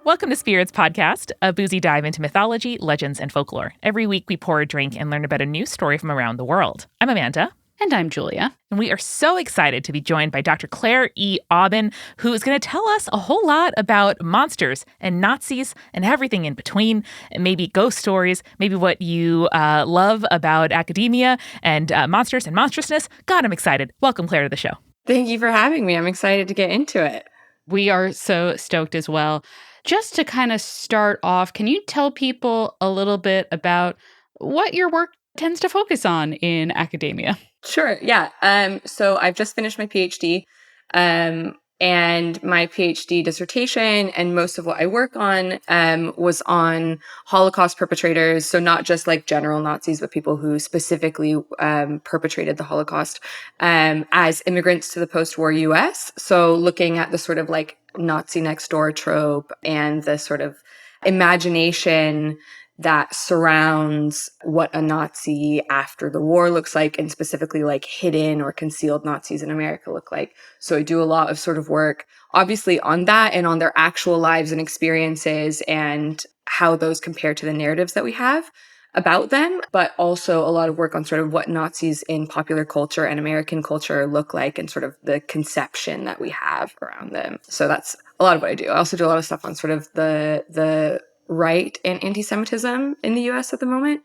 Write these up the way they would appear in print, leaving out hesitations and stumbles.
Welcome to Spirits Podcast, a boozy dive into mythology, legends, and folklore. Every week we pour a drink and learn about a new story from around the world. I'm Amanda. And I'm Julia. And we are so excited to be joined by Dr. Claire E. Aubin, who is going to tell us a whole lot about monsters and Nazis and everything in between, and maybe ghost stories, maybe what you love about academia and monsters and monstrousness. God, I'm excited. Welcome, Claire, to the show. Thank you for having me. I'm excited to get into it. We are so stoked as well. Just to kind of start off, can you tell people a little bit about what your work tends to focus on in academia? Sure. Yeah. So I've just finished my PhD, and my PhD dissertation and most of what I work on was on Holocaust perpetrators. So not just like general Nazis, but people who specifically perpetrated the Holocaust as immigrants to the post-war US. So looking at the sort of like Nazi next door trope and the sort of imagination that surrounds what a Nazi after the war looks like, and specifically like hidden or concealed Nazis in America look like. So I do a lot of sort of work, obviously on that and on their actual lives and experiences and how those compare to the narratives that we have about them, but also a lot of work on sort of what Nazis in popular culture and American culture look like and sort of the conception that we have around them. So that's a lot of what I do. I also do a lot of stuff on sort of the right and antisemitism in the US at the moment,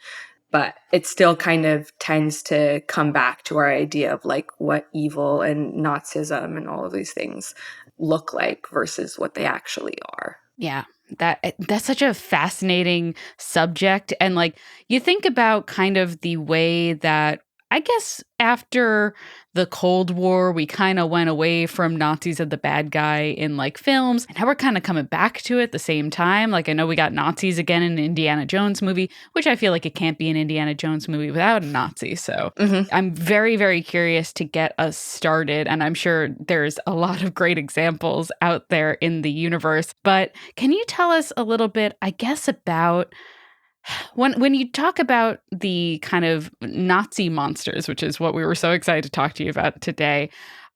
but it still kind of tends to come back to our idea of like what evil and Nazism and all of these things look like versus what they actually are. Yeah, that's such a fascinating subject. And like you think about kind of the way that I guess after the Cold War, we kind of went away from Nazis as the bad guy in like films. And now we're kind of coming back to it at the same time. Like I know we got Nazis again in an Indiana Jones movie, which I feel like it can't be an Indiana Jones movie without a Nazi. So I'm very, very curious to get us started. And I'm sure there's a lot of great examples out there in the universe. But can you tell us a little bit, I guess, about when you talk about the kind of Nazi monsters, which is what we were so excited to talk to you about today,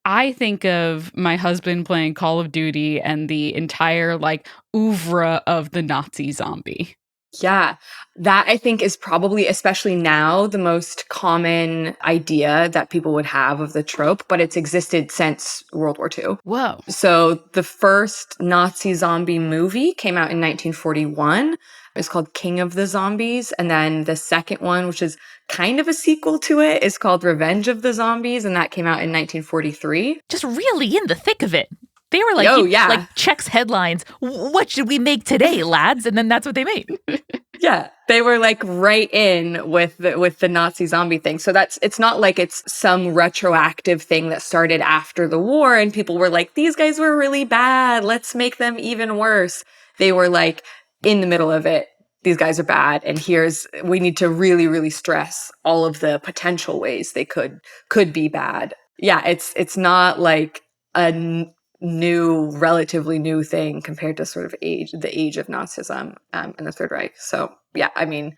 I think of my husband playing Call of Duty and the entire like oeuvre of the Nazi zombie. Yeah, that I think is probably, especially now, the most common idea that people would have of the trope, but it's existed since World War II. Whoa. So the first Nazi zombie movie came out in 1941. It's called King of the Zombies. And then the second one, which is kind of a sequel to it, is called Revenge of the Zombies. And that came out in 1943. Just really in the thick of it. They were like, like checks headlines. What should we make today, lads? And then that's what they made. Yeah, they were like right in with the Nazi zombie thing. So it's not like it's some retroactive thing that started after the war and people were like, these guys were really bad. Let's make them even worse. They were like in the middle of it. These guys are bad. And we need to really, really stress all of the potential ways they could be bad. Yeah, it's not like a relatively new thing compared to sort of the age of Nazism and the Third Reich. So yeah, I mean,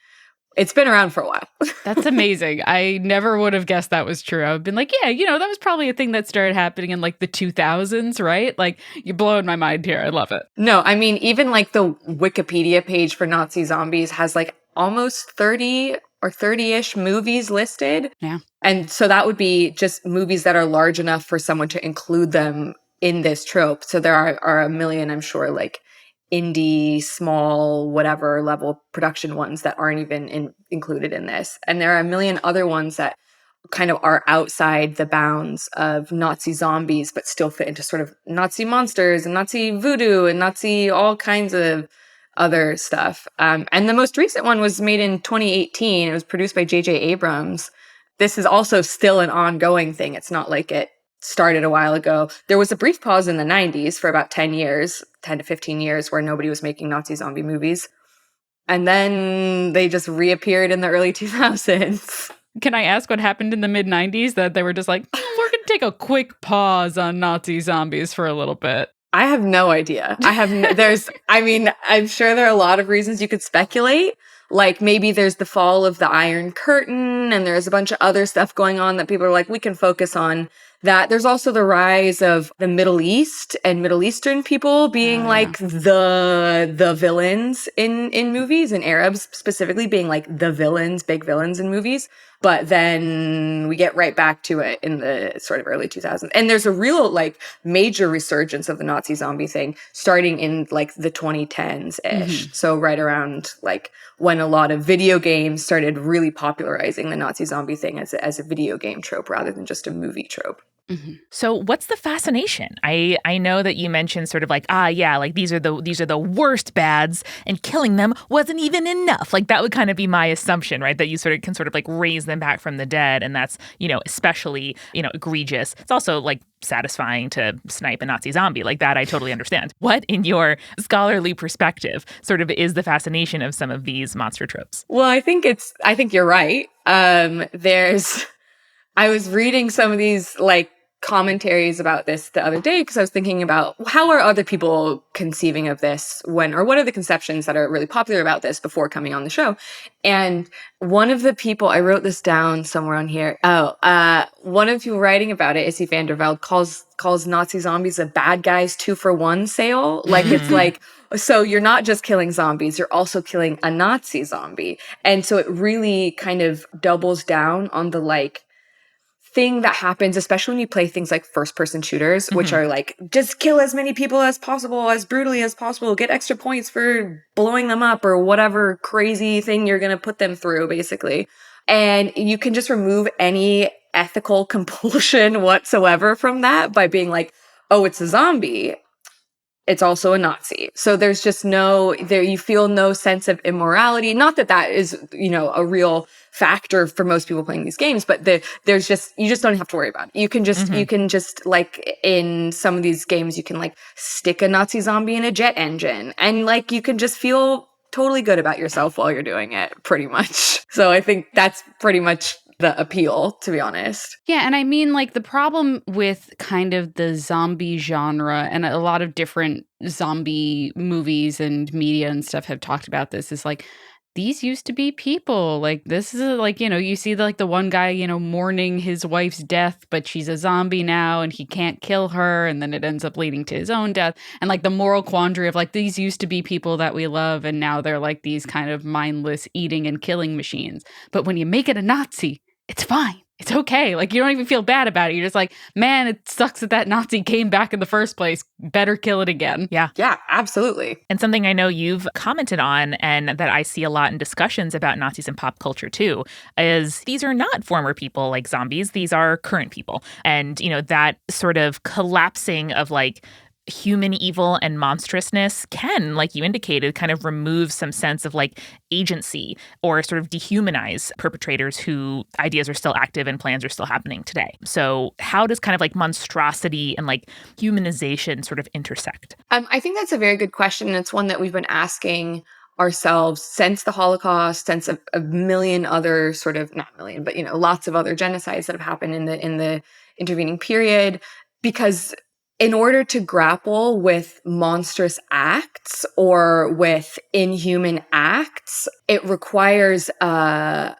it's been around for a while. That's amazing. I never would have guessed that was true. I would have been like, yeah, that was probably a thing that started happening in like the 2000s, right? Like you're blowing my mind here. I love it. No, I mean, even like the Wikipedia page for Nazi zombies has like almost 30 or 30-ish movies listed. Yeah. And so that would be just movies that are large enough for someone to include them in this trope. So there are a million, I'm sure, like indie, small, whatever level production ones that aren't even included in this. And there are a million other ones that kind of are outside the bounds of Nazi zombies, but still fit into sort of Nazi monsters and Nazi voodoo and Nazi all kinds of other stuff. And the most recent one was made in 2018. It was produced by J.J. Abrams. This is also still an ongoing thing. It's not like it started a while ago. There was a brief pause in the 90s for about 10 to 15 years, where nobody was making Nazi zombie movies. And then they just reappeared in the early 2000s. Can I ask what happened in the mid-90s that they were just like, we're going to take a quick pause on Nazi zombies for a little bit? I have no idea. I'm sure there are a lot of reasons you could speculate. Like maybe there's the fall of the Iron Curtain and there's a bunch of other stuff going on that people are like, we can focus on that. There's also the rise of the Middle East and Middle Eastern people being like the villains in movies, and Arabs specifically being like the villains, big villains in movies. But then we get right back to it in the sort of early 2000s. And there's a real like major resurgence of the Nazi zombie thing starting in like the 2010s-ish. So right around like when a lot of video games started really popularizing the Nazi zombie thing as a video game trope rather than just a movie trope. So what's the fascination? I know that you mentioned sort of like, like these are the worst bads, and killing them wasn't even enough. Like that would kind of be my assumption, right? That you sort of can sort of like raise them back from the dead, and that's, especially, egregious. It's also like satisfying to snipe a Nazi zombie. Like that I totally understand. What, in your scholarly perspective, sort of is the fascination of some of these monster tropes? Well, I think you're right. I was reading some of these like commentaries about this the other day because I was thinking about how are other people conceiving of this or what are the conceptions that are really popular about this before coming on the show. And one of the people, I wrote this down somewhere on here. One of the people writing about it, Issy van der Velde, calls Nazi zombies a bad guys 2-for-1 sale. Like it's like, so you're not just killing zombies, you're also killing a Nazi zombie. And so it really kind of doubles down on the like thing that happens, especially when you play things like first-person shooters, which are like, just kill as many people as possible, as brutally as possible, get extra points for blowing them up or whatever crazy thing you're going to put them through, basically. And you can just remove any ethical compulsion whatsoever from that by being like, oh, it's a zombie. It's also a Nazi. So there's just you feel no sense of immorality. Not that that is, a real factor for most people playing these games, but you just don't have to worry about it. You can just like in some of these games, you can like stick a Nazi zombie in a jet engine and like you can just feel totally good about yourself while you're doing it, pretty much. So I think that's pretty much the appeal, to be honest. Yeah, and I mean, like, the problem with kind of the zombie genre, and a lot of different zombie movies and media and stuff have talked about this, is like, these used to be people. Like, this is like, you see the one guy, mourning his wife's death, but she's a zombie now and he can't kill her. And then it ends up leading to his own death. And like the moral quandary of like, these used to be people that we love. And now they're like these kind of mindless eating and killing machines. But when you make it a Nazi, it's fine. It's okay. Like, you don't even feel bad about it. You're just like, man, it sucks that Nazi came back in the first place. Better kill it again. Yeah. Yeah, absolutely. And something I know you've commented on and that I see a lot in discussions about Nazis in pop culture too, is these are not former people like zombies. These are current people. And, that sort of collapsing of like human evil and monstrousness can, like you indicated, kind of remove some sense of like agency or sort of dehumanize perpetrators who ideas are still active and plans are still happening today. So how does kind of like monstrosity and like humanization sort of intersect? I think that's a very good question. And it's one that we've been asking ourselves since the Holocaust, since a million other sort of, not million, but, lots of other genocides that have happened in the intervening period, because in order to grapple with monstrous acts or with inhuman acts, it requires an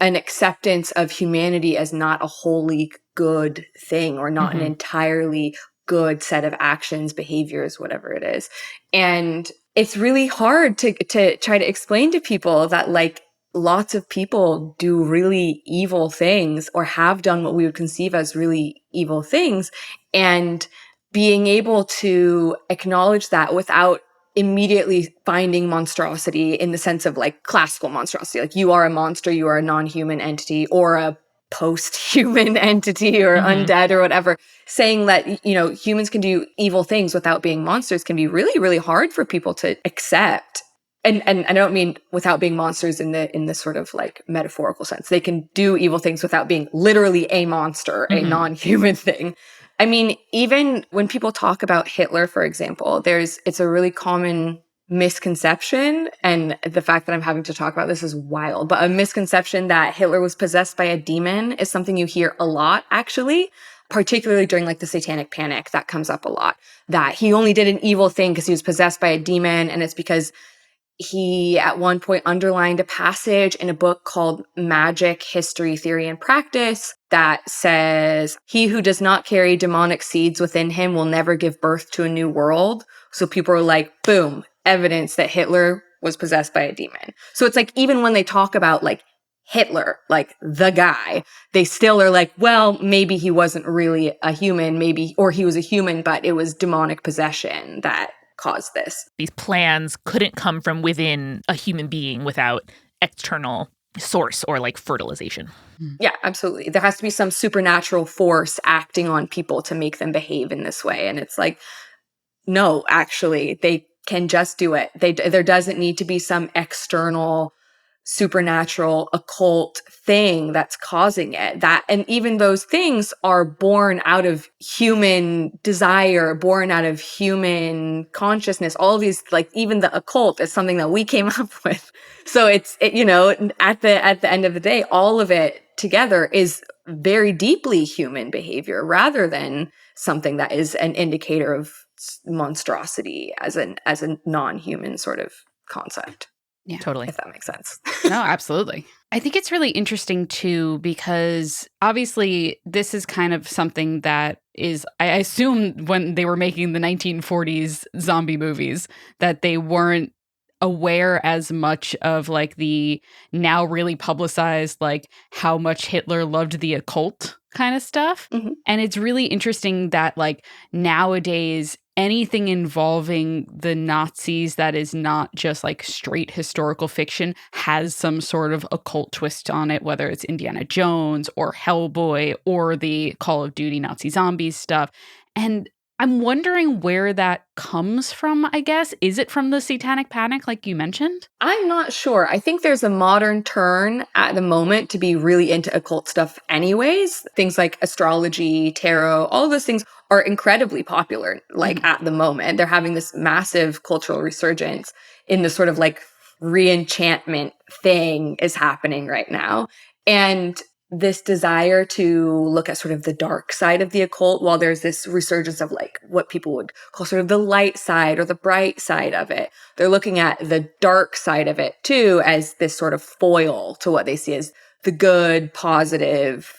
acceptance of humanity as not a wholly good thing or not an entirely good set of actions, behaviors, whatever it is. And it's really hard to try to explain to people that like lots of people do really evil things or have done what we would conceive as really evil things. And being able to acknowledge that without immediately finding monstrosity in the sense of like classical monstrosity, like you are a monster, you are a non-human entity or a post-human entity or undead or whatever, saying that, humans can do evil things without being monsters can be really, really hard for people to accept. And I don't mean without being monsters in the sort of like metaphorical sense. They can do evil things without being literally a monster, a non-human thing. I mean, even when people talk about Hitler, for example, it's a really common misconception, and the fact that I'm having to talk about this is wild, but a misconception that Hitler was possessed by a demon is something you hear a lot, actually, particularly during like the Satanic Panic. That comes up a lot, that he only did an evil thing because he was possessed by a demon, and it's because he at one point underlined a passage in a book called Magic, History, Theory, and Practice that says, "He who does not carry demonic seeds within him will never give birth to a new world." So people are like, boom, evidence that Hitler was possessed by a demon. So it's like, even when they talk about like Hitler, like the guy, they still are like, well, maybe he wasn't really a human, maybe, or he was a human, but it was demonic possession that caused this. These plans couldn't come from within a human being without external source or like fertilization. Yeah, absolutely. There has to be some supernatural force acting on people to make them behave in this way. And it's like, no, actually, they can just do it. There doesn't need to be some external supernatural occult thing that's causing it. And even those things are born out of human desire, born out of human consciousness. All of these, like even the occult is something that we came up with. So it's at the end of the day, all of it together is very deeply human behavior rather than something that is an indicator of monstrosity as a non-human sort of concept. Yeah, totally. If that makes sense. No, absolutely. I think it's really interesting too, because obviously this is kind of something that is, I assume when they were making the 1940s zombie movies, that they weren't aware as much of like the now really publicized, like how much Hitler loved the occult kind of stuff. Mm-hmm. And it's really interesting that like nowadays, anything involving the Nazis that is not just like straight historical fiction has some sort of occult twist on it, whether it's Indiana Jones or Hellboy or the Call of Duty Nazi zombies stuff. And I'm wondering where that comes from, I guess. Is it from the Satanic Panic, like you mentioned? I'm not sure. I think there's a modern turn at the moment to be really into occult stuff anyways. Things like astrology, tarot, all of those things are incredibly popular, like at the moment. They're having this massive cultural resurgence in the sort of like re-enchantment thing is happening right now. And this desire to look at sort of the dark side of the occult, while there's this resurgence of like what people would call sort of the light side or the bright side of it. They're looking at the dark side of it too as this sort of foil to what they see as the good, positive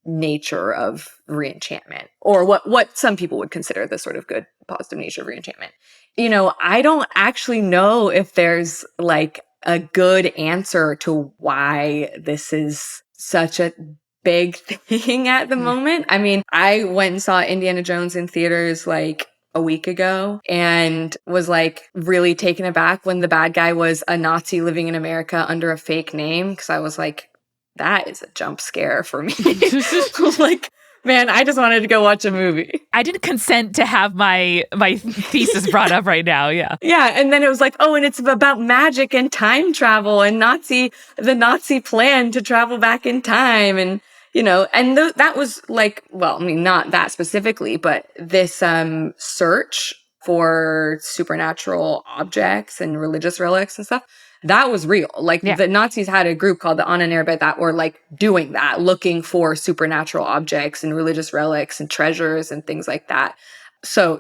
nature of reenchantment, or what some people would consider the sort of good, positive nature of reenchantment. I don't actually know if there's like a good answer to why this is such a big thing at the moment. I mean, I went and saw Indiana Jones in theaters like a week ago and was like really taken aback when the bad guy was a Nazi living in America under a fake name, because I was like, that is a jump scare for me. Like, man, I just wanted to go watch a movie. I didn't consent to have my thesis brought up right now. Yeah. Yeah. And then it was like, oh, and it's about magic and time travel and the Nazi plan to travel back in time. And, that was like, well, I mean, not that specifically, but this search for supernatural objects and religious relics and stuff. That was real. Like the Nazis had a group called the Ahnenerbe that were like doing that, looking for supernatural objects and religious relics and treasures and things like that. So,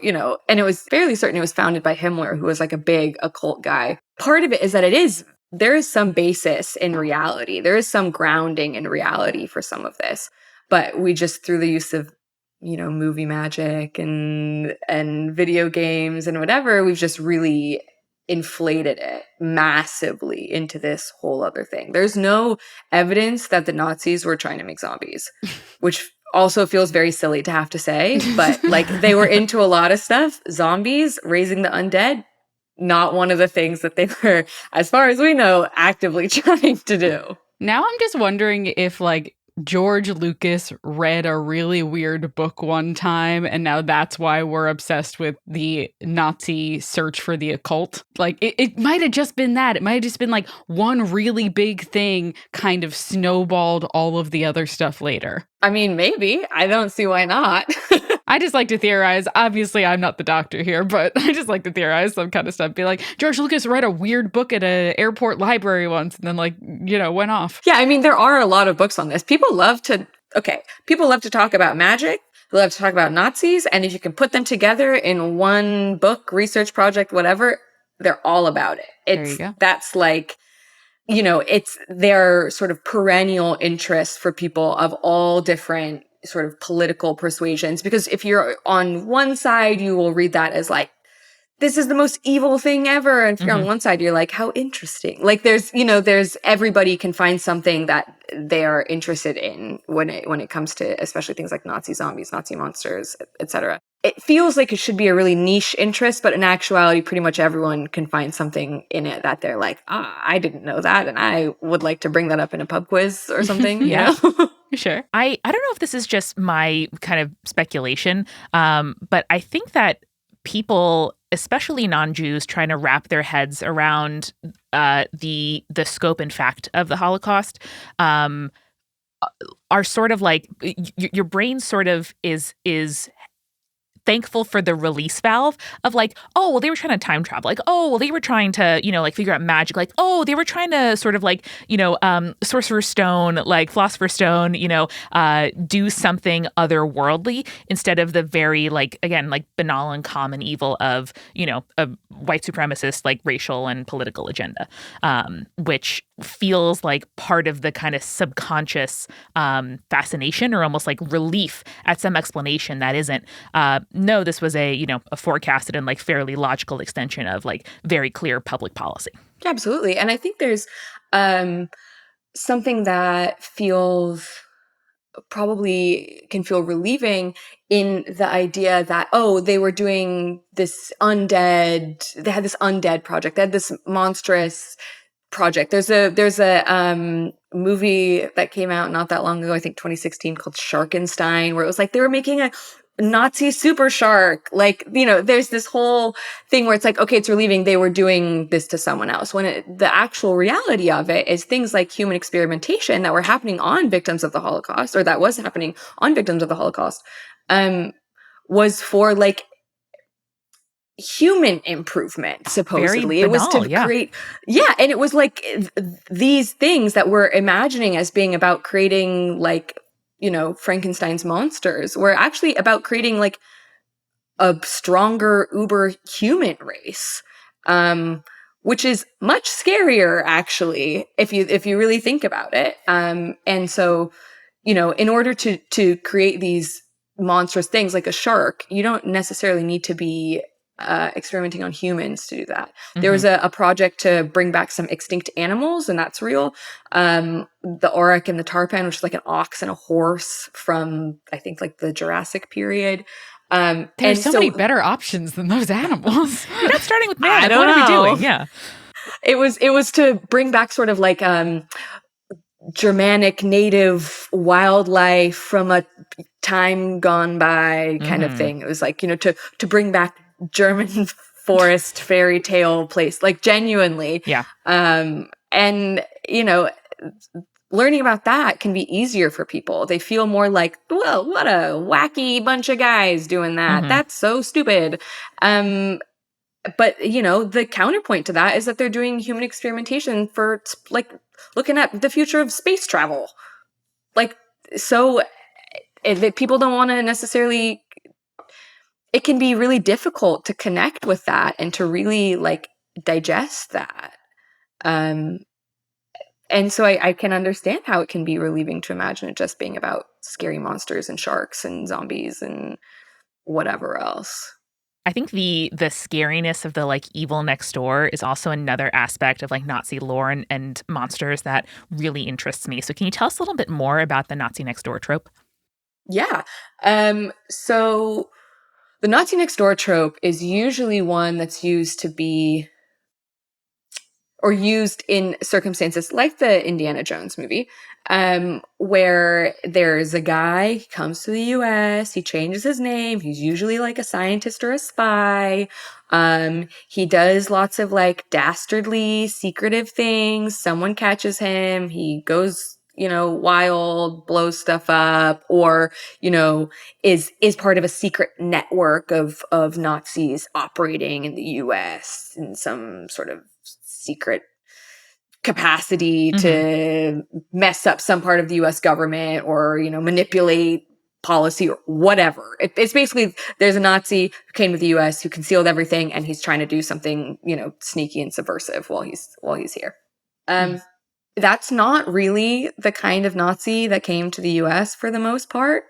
and it was fairly certain it was founded by Himmler, who was like a big occult guy. Part of it is that there is some basis in reality. There is some grounding in reality for some of this. But we just, through the use of, movie magic and video games and whatever, we've just really inflated it massively into this whole other thing. There's no evidence that the Nazis were trying to make zombies, which also feels very silly to have to say, but like they were into a lot of stuff. Zombies, raising the undead, not one of the things that they were, as far as we know, actively trying to do. Now I'm just wondering if like George Lucas read a really weird book one time, and now that's why we're obsessed with the Nazi search for the occult. Like, it might have just been that. It might have just been like one really big thing kind of snowballed all of the other stuff later. I mean, maybe. I don't see why not. I just like to theorize. Obviously, I'm not the doctor here, but I just like to theorize some kind of stuff. Be like, George Lucas read a weird book at an airport library once and then went off. Yeah, I mean, there are a lot of books on this. People love to talk about magic. They love to talk about Nazis. And if you can put them together in one book, research project, whatever, they're all about it. There you go. That's like, it's their sort of perennial interest for people of all different sort of political persuasions. Because if you're on one side, you will read that as like, this is the most evil thing ever. And if you're on one side, you're like, how interesting. Like there's everybody can find something that they are interested in when it comes to especially things like Nazi zombies, Nazi monsters, etc. It feels like it should be a really niche interest, but in actuality, pretty much everyone can find something in it that they're like, I didn't know that, and I would like to bring that up in a pub quiz or something. Yeah. Sure. I don't know if this is just my kind of speculation, but I think that people, especially non-Jews, trying to wrap their heads around the scope and fact of the Holocaust are sort of like your brain sort of is thankful for the release valve of like, oh, well, they were trying to time travel. Like, oh, well, they were trying to, like figure out magic. Like, oh, they were trying to sort of like, Sorcerer's Stone, like Philosopher's Stone, do something otherworldly instead of the very like, again, like banal and common evil of, a white supremacist, like racial and political agenda, which feels like part of the kind of subconscious fascination or almost like relief at some explanation that isn't, no, this was a forecasted and like fairly logical extension of like very clear public policy. Absolutely. And I think there's something that probably can feel relieving in the idea that, they were doing this they had this undead project. They had this monstrous project. There's a movie that came out not that long ago, I think 2016, called Sharkenstein, where it was like they were making a Nazi super shark. Like, there's this whole thing where it's like, okay, it's relieving they were doing this to someone else, when the actual reality of it is things like human experimentation that were happening on victims of the Holocaust, or that was happening on victims of the Holocaust, was for like human improvement, supposedly. Very It was banal, to create, and it was like these things that we're imagining as being about creating like, Frankenstein's monsters were actually about creating like a stronger uber human race, which is much scarier actually if you really think about it. And so, in order to create these monstrous things like a shark, you don't necessarily need to be experimenting on humans to do that. Mm-hmm. There was a project to bring back some extinct animals, and that's real. The auroch and the tarpan, which is like an ox and a horse from, I think, like the Jurassic period. There's so many better options than those animals. You're not starting with man. I don't know. What are we doing? Yeah. It was to bring back sort of like Germanic native wildlife from a time gone by kind of thing. It was like, to bring back German forest fairy tale place, like genuinely. Yeah. And, learning about that can be easier for people. They feel more like, well, what a wacky bunch of guys doing that. That's so stupid. But, the counterpoint to that is that they're doing human experimentation for like looking at the future of space travel. Like, so people don't want to necessarily, it can be really difficult to connect with that and to really like digest that. And so I can understand how it can be relieving to imagine it just being about scary monsters and sharks and zombies and whatever else. I think the scariness of the like evil next door is also another aspect of like Nazi lore and monsters that really interests me. So can you tell us a little bit more about the Nazi next door trope? Yeah. So the Nazi next door trope is usually one that's used in circumstances like the Indiana Jones movie, where there's a guy, he comes to the US, he changes his name, he's usually like a scientist or a spy. He does lots of like dastardly, secretive things. Someone catches him, he goes, wild, blows stuff up, or, is part of a secret network of Nazis operating in the US in some sort of secret capacity to mess up some part of the US government or, manipulate policy or whatever. It's basically there's a Nazi who came to the U.S. who concealed everything, and he's trying to do something, sneaky and subversive while he's here. That's not really the kind of Nazi that came to the U.S. for the most part,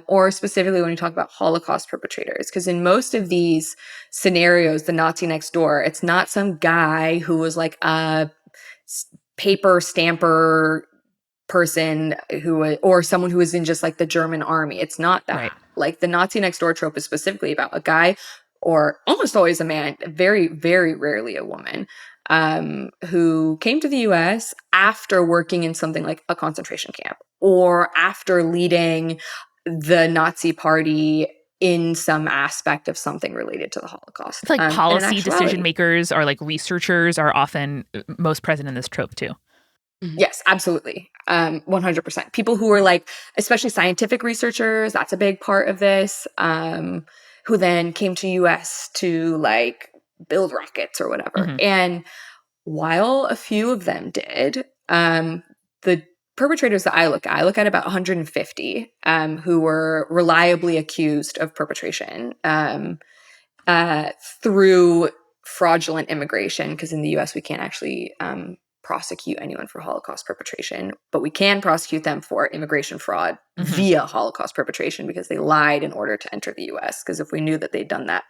or specifically when we talk about Holocaust perpetrators. Because in most of these scenarios, the Nazi next door, it's not some guy who was like a paper stamper person or someone who was in just like the German army. It's not that. Right. Like the Nazi next door trope is specifically about a guy, or almost always a man, very, very rarely a woman, who came to the US after working in something like a concentration camp or after leading the Nazi party in some aspect of something related to the Holocaust. It's like And in policy actuality- decision makers or like researchers are often most present in this trope too. Yes, absolutely. 100%. People who are like, especially scientific researchers, that's a big part of this, who then came to US to like build rockets or whatever. And while a few of them did, the perpetrators that I look at about 150 who were reliably accused of perpetration through fraudulent immigration, because in the US we can't actually prosecute anyone for Holocaust perpetration, but we can prosecute them for immigration fraud via Holocaust perpetration because they lied in order to enter the US. Because if we knew that they'd done that,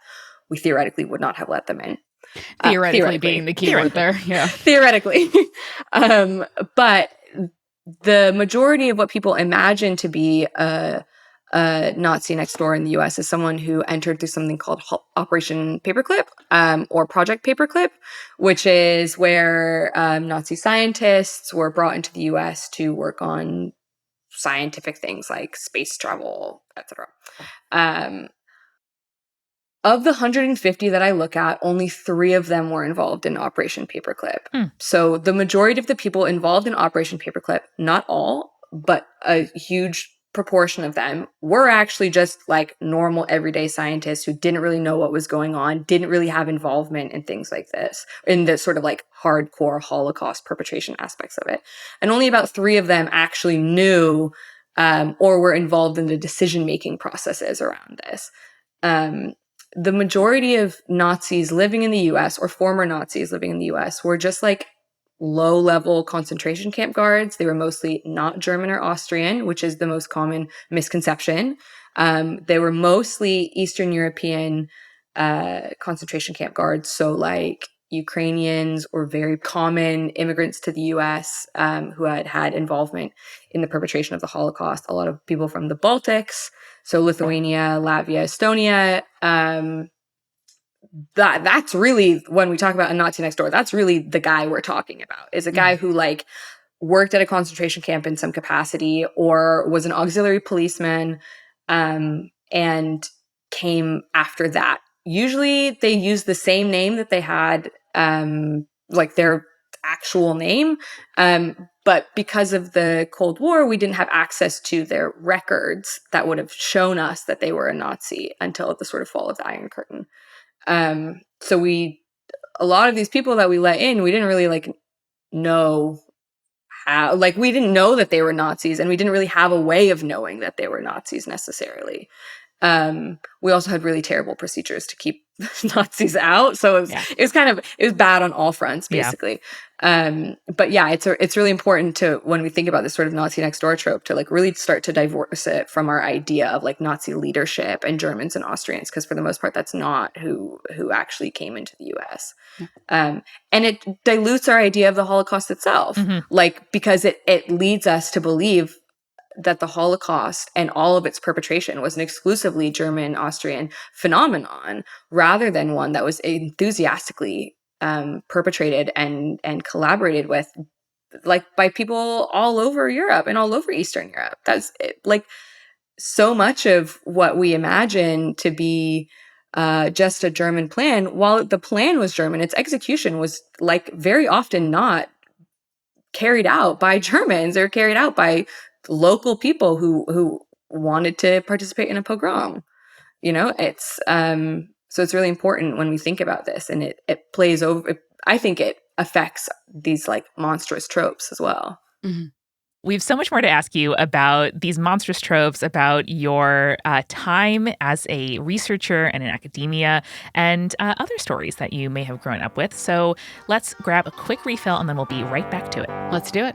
we theoretically would not have let them in. Theoretically being the key word there. Yeah. Theoretically. But the majority of what people imagine to be a Nazi next door in the US is someone who entered through something called Operation Paperclip, or Project Paperclip, which is where Nazi scientists were brought into the US to work on scientific things like space travel, etc. Of the 150 that I look at, only 3 of them were involved in Operation Paperclip. So the majority of the people involved in Operation Paperclip, not all, but a huge proportion of them were actually just like normal everyday scientists who didn't really know what was going on, didn't really have involvement in things like this, in the sort of like hardcore Holocaust perpetration aspects of it. And only about 3 of them actually knew or were involved in the decision-making processes around this. The majority of Nazis living in the US, or former Nazis living in the US, were just like low-level concentration camp guards. They were mostly not German or Austrian, which is the most common misconception. They were mostly Eastern European concentration camp guards, so like Ukrainians or very common immigrants to the US who had involvement in the perpetration of the Holocaust. A lot of people from the Baltics, so Lithuania, Latvia, Estonia. That's really, when we talk about a Nazi next door, that's really the guy we're talking about, is a guy who like worked at a concentration camp in some capacity or was an auxiliary policeman and came after that. Usually they use the same name that they had, like their actual name. But because of the Cold War, we didn't have access to their records that would have shown us that they were a Nazi until the sort of fall of the Iron Curtain. So a lot of these people that we let in, we didn't really like know how, like we didn't know that they were Nazis, and we didn't really have a way of knowing that they were Nazis necessarily. We also had really terrible procedures to keep Nazis out. So it was bad on all fronts, basically. But yeah, it's really important to, when we think about this sort of Nazi next door trope, to like really start to divorce it from our idea of like Nazi leadership and Germans and Austrians, because for the most part, that's not who actually came into the US. And it dilutes our idea of the Holocaust itself, like, because it leads us to believe that the Holocaust and all of its perpetration was an exclusively German, Austrian phenomenon, rather than one that was enthusiastically perpetrated and collaborated with, like, by people all over Europe and all over Eastern Europe. That's it. Like, so much of what we imagine to be just a German plan, while the plan was German, its execution was like very often not carried out by Germans or carried out by local people who wanted to participate in a pogrom. It's so it's really important when we think about this, and it plays over. I think it affects these like monstrous tropes as well. We have so much more to ask you about these monstrous tropes, about your time as a researcher and in academia, and other stories that you may have grown up with. So let's grab a quick refill, and then we'll be right back to it. Let's do it.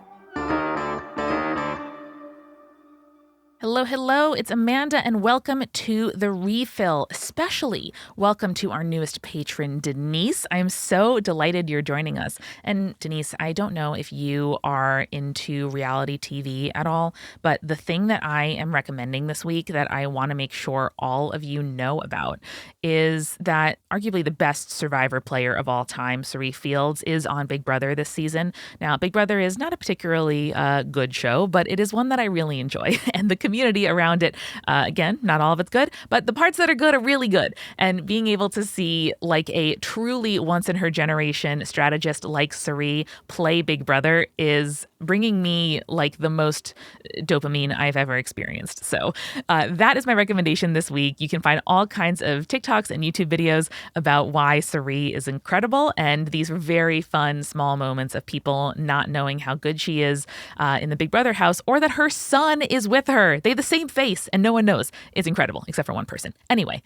Hello, hello. It's Amanda, and welcome to The Refill. Especially welcome to our newest patron, Denise. I am so delighted you're joining us. And Denise, I don't know if you are into reality TV at all, but the thing that I am recommending this week that I want to make sure all of you know about is that arguably the best Survivor player of all time, Cirie Fields, is on Big Brother this season. Now, Big Brother is not a particularly good show, but it is one that I really enjoy. And the community around it, again, not all of it's good, but the parts that are good are really good. And being able to see like a truly once in her generation strategist like Cirie play Big Brother is bringing me like the most dopamine I've ever experienced. So that is my recommendation this week. You can find all kinds of TikToks and YouTube videos about why Cirie is incredible, and these very fun small moments of people not knowing how good she is in the Big Brother house, or that her son is with her. They have the same face and no one knows. It's incredible, except for one person. Anyway,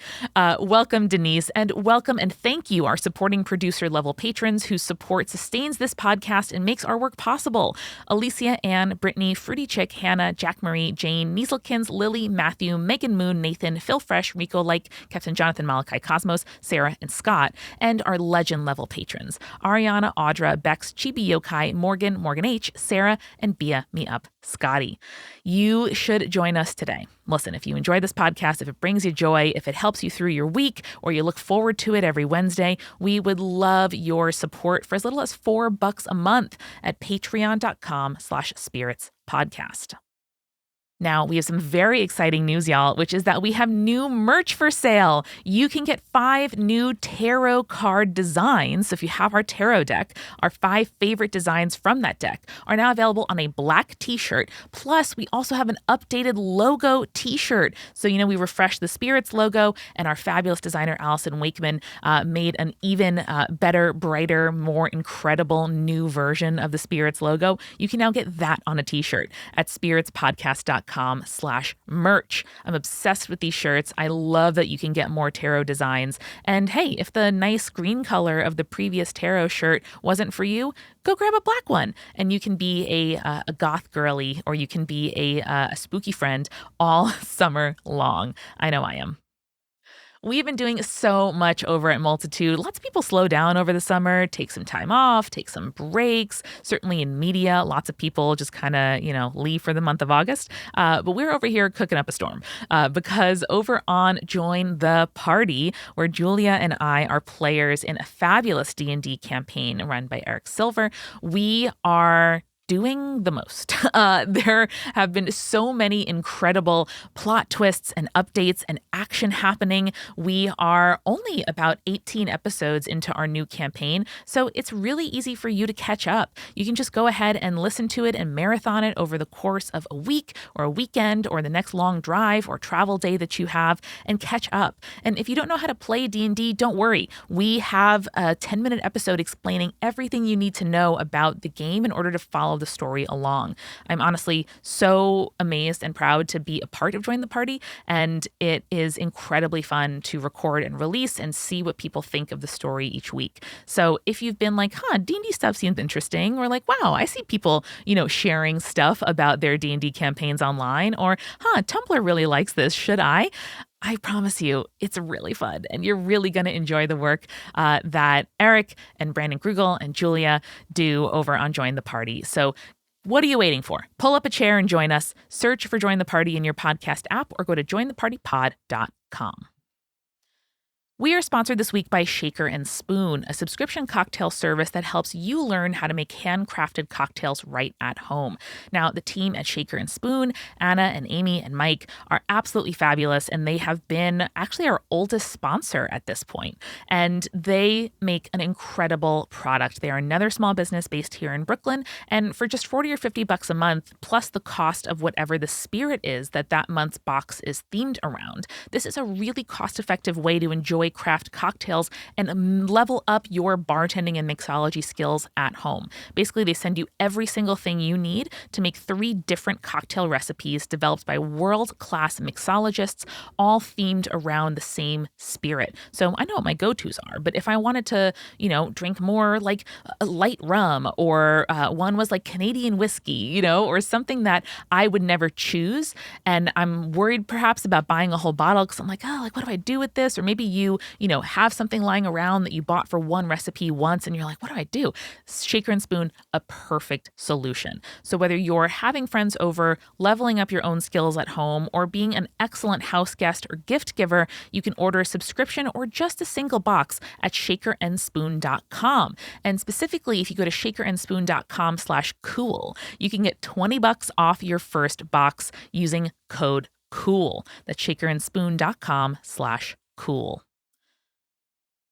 welcome, Denise, and welcome and thank you, our supporting producer level patrons whose support sustains this podcast and makes our work possible. Alicia, Ann, Brittany, Fruity Chick, Hannah, Jack Marie, Jane, Nieselkins, Lily, Matthew, Megan Moon, Nathan, Phil Fresh, Rico Like, Captain Jonathan, Malachi Cosmos, Sarah, and Scott, and our legend level patrons, Ariana, Audra, Bex, Chibi Yokai, Morgan, Morgan H, Sarah, and Bia Me Up, Scotty. You should join us today. Listen, if you enjoy this podcast, if it brings you joy, if it helps you through your week, or you look forward to it every Wednesday, we would love your support for as little as $4 a month at patreon.com/spiritspodcast. Now, we have some very exciting news, y'all, which is that we have new merch for sale. You can get 5 new tarot card designs. So if you have our tarot deck, our 5 favorite designs from that deck are now available on a black t-shirt. Plus, we also have an updated logo t-shirt. So, we refreshed the Spirits logo, and our fabulous designer, Allison Wakeman, made an even better, brighter, more incredible new version of the Spirits logo. You can now get that on a t-shirt at spiritspodcast.com/merch. I'm obsessed with these shirts. I love that you can get more tarot designs. And hey, if the nice green color of the previous tarot shirt wasn't for you, go grab a black one. And you can be a goth girly, or you can be a spooky friend all summer long. I know I am. We've been doing so much over at Multitude. Lots of people slow down over the summer, take some time off, take some breaks. Certainly in media, lots of people just kind of, leave for the month of August. But we're over here cooking up a storm because over on Join the Party, where Julia and I are players in a fabulous D&D campaign run by Eric Silver, we are doing the most. There have been so many incredible plot twists and updates and action happening. We are only about 18 episodes into our new campaign, so it's really easy for you to catch up. You can just go ahead and listen to it and marathon it over the course of a week or a weekend or the next long drive or travel day that you have and catch up. And if you don't know how to play D&D, don't worry. We have a 10-minute episode explaining everything you need to know about the game in order to follow the story along. I'm honestly so amazed and proud to be a part of Join the Party, and it is incredibly fun to record and release and see what people think of the story each week. So if you've been like, D&D stuff seems interesting, or like, wow, I see people, sharing stuff about their D&D campaigns online, or, Tumblr really likes this, should I promise you, it's really fun, and you're really going to enjoy the work that Eric and Brandon Grugel and Julia do over on Join the Party. So what are you waiting for? Pull up a chair and join us. Search for Join the Party in your podcast app or go to jointhepartypod.com. We are sponsored this week by Shaker and Spoon, a subscription cocktail service that helps you learn how to make handcrafted cocktails right at home. Now, the team at Shaker and Spoon, Anna and Amy and Mike, are absolutely fabulous, and they have been actually our oldest sponsor at this point. And they make an incredible product. They are another small business based here in Brooklyn, and for just $40 or $50 a month, plus the cost of whatever the spirit is that month's box is themed around, this is a really cost-effective way to enjoy enjoy craft cocktails and level up your bartending and mixology skills at home. Basically, they send you every single thing you need to make 3 different cocktail recipes developed by world-class mixologists, all themed around the same spirit. So I know what my go-tos are, but if I wanted to, drink more like light rum, or one was like Canadian whiskey, or something that I would never choose, and I'm worried perhaps about buying a whole bottle because I'm like, what do I do with this? Or maybe you have something lying around that you bought for one recipe once and you're like, what do I do? Shaker and spoon, a perfect solution. So whether you're having friends over, leveling up your own skills at home, or being an excellent house guest or gift giver, you can order a subscription or just a single box at shakerandspoon.com. And specifically, if you go to shakerandspoon.com/cool, you can get $20 off your first box using code COOL. That's shakerandspoon.com/cool.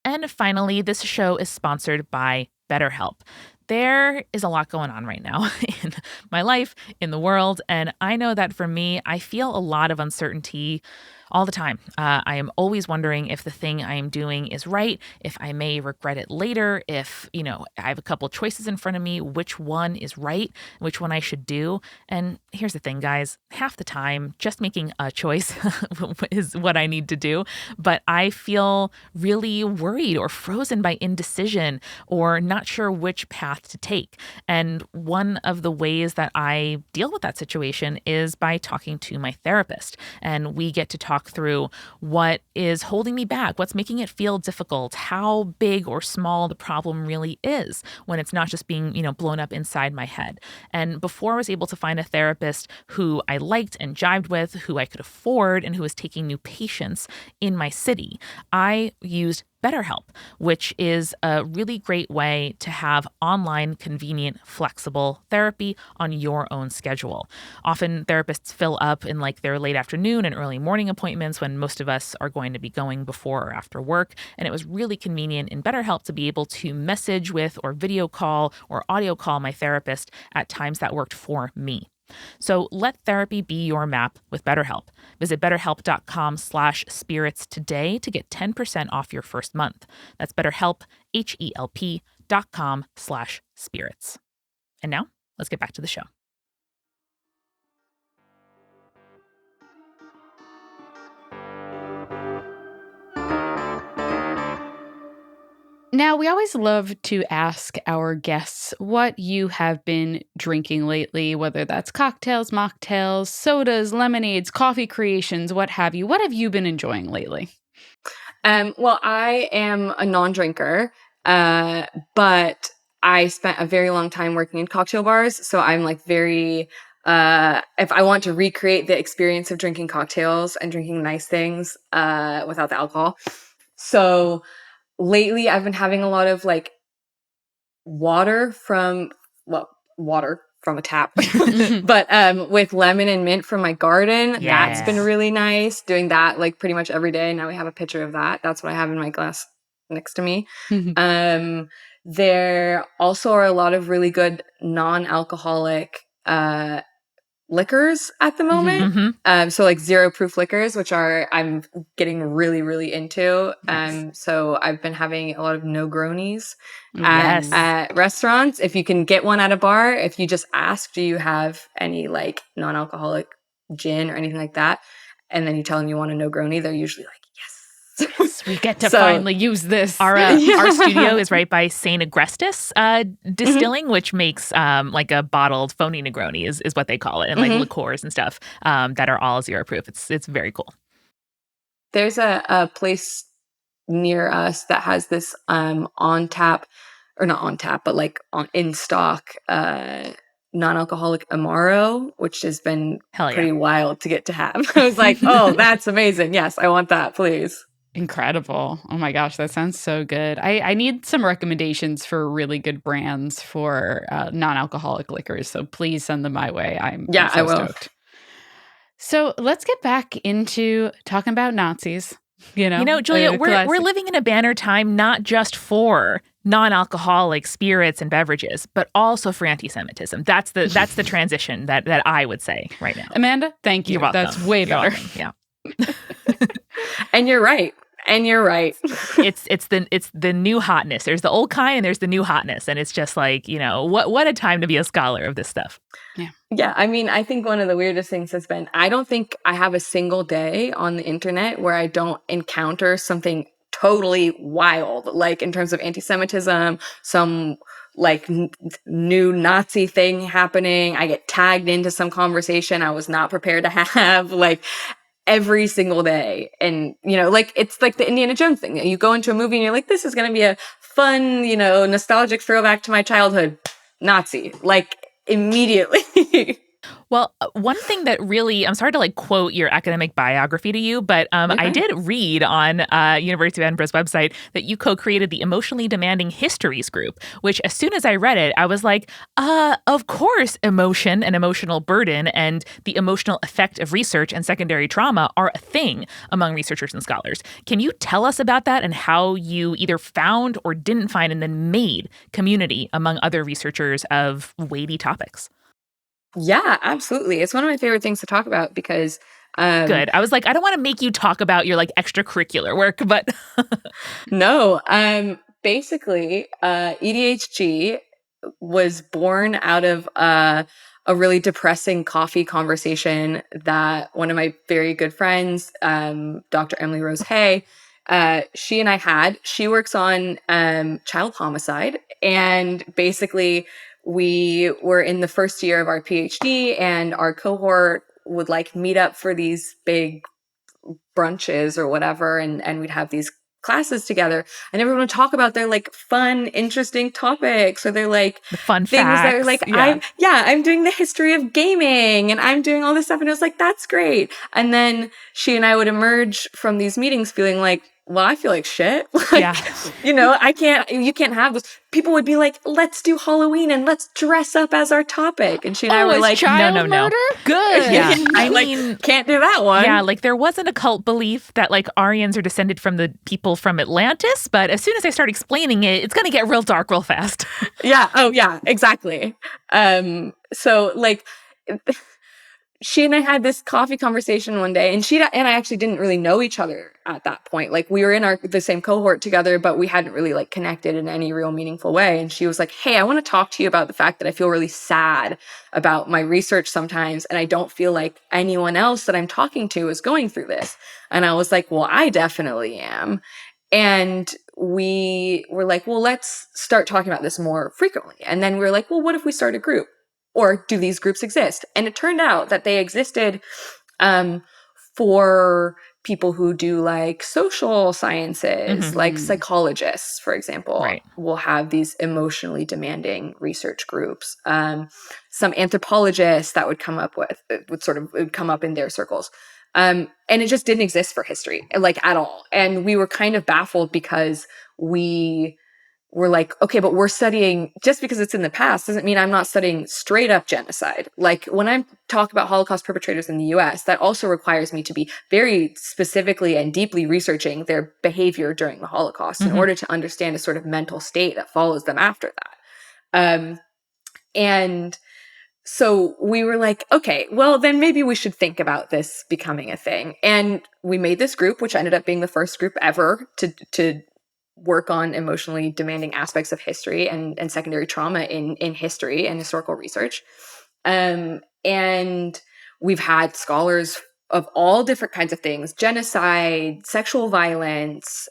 And finally, this show is sponsored by BetterHelp. There is a lot going on right now in my life, in the world, and I know that for me, I feel a lot of uncertainty all the time. I am always wondering if the thing I am doing is right, if I may regret it later, if, I have a couple choices in front of me, which one is right, which one I should do. And here's the thing, guys, half the time, just making a choice is what I need to do. But I feel really worried or frozen by indecision or not sure which path to take. And one of the ways that I deal with that situation is by talking to my therapist. And we get to talk through what is holding me back, what's making it feel difficult, how big or small the problem really is when it's not just being, blown up inside my head. And before I was able to find a therapist who I liked and jived with, who I could afford, and who was taking new patients in my city, I used BetterHelp, which is a really great way to have online, convenient, flexible therapy on your own schedule. Often therapists fill up in like their late afternoon and early morning appointments when most of us are going to be going before or after work. And it was really convenient in BetterHelp to be able to message with or video call or audio call my therapist at times that worked for me. So let therapy be your map with BetterHelp. Visit betterhelp.com/spirits today to get 10% off your first month. That's BetterHelp, HELP.com/spirits. And now let's get back to the show. Now, we always love to ask our guests what you have been drinking lately, whether that's cocktails, mocktails, sodas, lemonades, coffee creations, what have you. What have you been enjoying lately? Well, I am a non-drinker, but I spent a very long time working in cocktail bars. So I'm like very, if I want to recreate the experience of drinking cocktails and drinking nice things without the alcohol. So lately, I've been having a lot of like water from a tap, but with lemon and mint from my garden. Yes. That's been really nice. Doing that like pretty much every day. Now we have a pitcher of that. That's what I have in my glass next to me. There also are a lot of really good non-alcoholic liquors at the moment. So like 0 proof liquors, which I'm getting really, really into. Nice. So I've been having a lot of Negronis Yes. at restaurants. If you can get one at a bar, if you just ask, do you have any like non-alcoholic gin or anything like that? And then you tell them you want a Negroni, they're usually like, Yes, we get to finally use this. Our studio is right by St. Agrestis Distilling, which makes like a bottled phony Negroni is what they call it, and like liqueurs and stuff that are all 0 proof. It's very cool. There's a place near us that has this on tap, or not on tap, but like in stock non-alcoholic Amaro, which has been pretty wild to get to have. I was like, oh, that's amazing. Yes, I want that, please. Incredible. Oh my gosh, that sounds so good. I need some recommendations for really good brands for non-alcoholic liquors, so please send them my way. I'm so I will. Stoked. So let's get back into talking about Nazis. Julia, we're living in a banner time, not just for non-alcoholic spirits and beverages, but also for anti-Semitism. That's the transition that I would say right now. Amanda, thank you. You're welcome. That's way better. Yeah. And you're right. And you're right. It's the new hotness. There's the old kind and there's the new hotness. And it's just like, what a time to be a scholar of this stuff. Yeah, I mean, I think one of the weirdest things has been, I don't think I have a single day on the internet where I don't encounter something totally wild, like in terms of anti-Semitism, some like new Nazi thing happening. I get tagged into some conversation I was not prepared to have, like every single day. And, like it's like the Indiana Jones thing. You go into a movie and you're like, this is going to be a fun, nostalgic throwback to my childhood. Nazi, like immediately. Well, one thing that really, I'm sorry to like quote your academic biography to you, but I did read on University of Edinburgh's website that you co-created the Emotionally Demanding Histories group, which as soon as I read it, I was like, of course, emotion and emotional burden and the emotional effect of research and secondary trauma are a thing among researchers and scholars. Can you tell us about that and how you either found or didn't find and then made community among other researchers of weighty topics? Yeah, absolutely. It's one of my favorite things to talk about because Good. I was like, I don't want to make you talk about your like extracurricular work, but no, basically, EDHG was born out of a really depressing coffee conversation that one of my very good friends, Dr. Emily Rose Hay, she and I had. She works on child homicide, and basically we were in the first year of our PhD, and our cohort would like meet up for these big brunches or whatever, and we'd have these classes together, and everyone would talk about their like fun, interesting topics, or they're like the fun things facts. that are like, I'm doing the history of gaming and I'm doing all this stuff. And it was like, that's great. And then she and I would emerge from these meetings feeling like, well, I feel like shit. Like, you can't have this. People would be like, let's do Halloween and let's dress up as our topic. And she and I were like, child murder? Good. Yeah. I mean, can't do that one. Yeah, like there was an occult belief that like Aryans are descended from the people from Atlantis, but as soon as I start explaining it, it's going to get real dark real fast. Yeah. Oh, yeah, exactly. So like she and I had this coffee conversation one day, and she and I actually didn't really know each other at that point. Like we were in the same cohort together, but we hadn't really like connected in any real meaningful way. And she was like, hey, I want to talk to you about the fact that I feel really sad about my research sometimes. And I don't feel like anyone else that I'm talking to is going through this. And I was like, well, I definitely am. And we were like, well, let's start talking about this more frequently. And then we were like, well, what if we start a group? Or do these groups exist? And it turned out that they existed for people who do like social sciences, like psychologists, for example, will have these emotionally demanding research groups. Some anthropologists that would come up would come up in their circles. And it just didn't exist for history, like at all. And we were kind of baffled because we're like, okay, but we're studying, just because it's in the past doesn't mean I'm not studying straight up genocide. Like when I talk about Holocaust perpetrators in the US, that also requires me to be very specifically and deeply researching their behavior during the Holocaust in order to understand a sort of mental state that follows them after that. And so we were like, okay, well, then maybe we should think about this becoming a thing. And we made this group, which ended up being the first group ever to work on emotionally demanding aspects of history and secondary trauma in history and historical research. And we've had scholars of all different kinds of things: genocide, sexual violence,